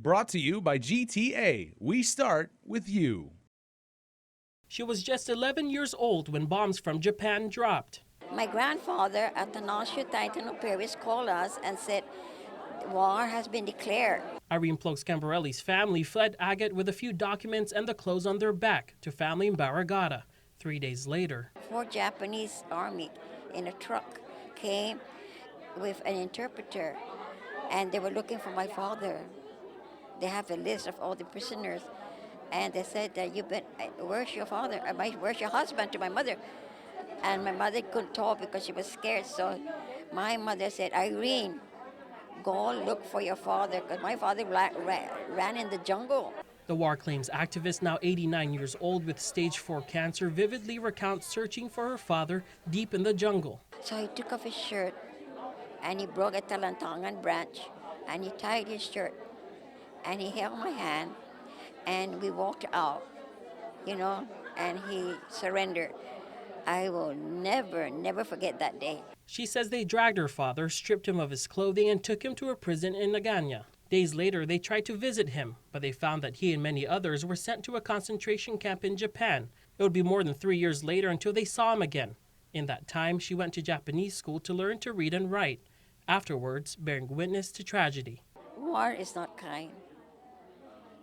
Brought to you by GTA. We start with you. She was just 11 years old when bombs from Japan dropped. My grandfather at the Nashu Titan of Paris called us and said, war has been declared. Irene Plokes-Cambarelli's family fled Agate with a few documents and the clothes on their back to family in Barragata. 3 days later, 4 Japanese army in a truck came with an interpreter, and they were looking for my father. They have a list of all the prisoners, and they said that where's your father? Where's your husband? To my mother. And my mother couldn't talk because she was scared. So my mother said, Irene, go look for your father, because my father ran in the jungle. the war claims activist, now 89 years old with stage 4 cancer, vividly recounts searching for her father deep in the jungle. So he took off his shirt, and he broke a talantangan branch, and he tied his shirt, and he held my hand, and we walked out, and he surrendered. I will never forget that day. She says they dragged her father, stripped him of his clothing, and took him to a prison in Naganya. Days later, they tried to visit him, but they found that he and many others were sent to a concentration camp in Japan. It would be more than 3 years later until they saw him again. In that time, she went to Japanese school to learn to read and write, afterwards bearing witness to tragedy. War is not kind.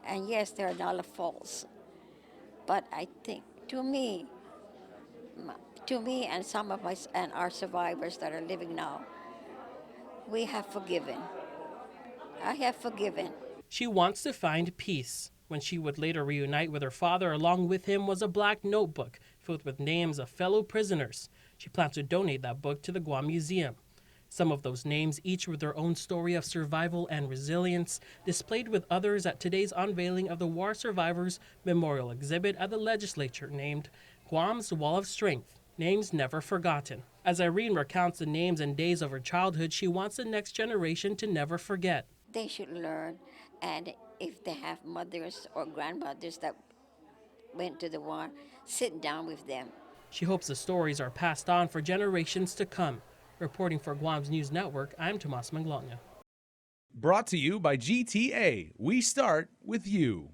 And yes, there are a lot of faults. But I think, to me and some of our survivors that are living now, we have forgiven. I have forgiven. She wants to find peace. When she would later reunite with her father, along with him was a black notebook filled with names of fellow prisoners. She plans to donate that book to the Guam Museum. Some of those names, each with their own story of survival and resilience, displayed with others at today's unveiling of the War Survivors Memorial Exhibit at the legislature named Guam's Wall of Strength, Names Never Forgotten. As Irene recounts the names and days of her childhood, she wants the next generation to never forget. They should learn, and if they have mothers or grandmothers that went to the war, sit down with them. She hopes the stories are passed on for generations to come. Reporting for Guam's News Network, I'm Tomas Manglona. Brought to you by GTA. We start with you.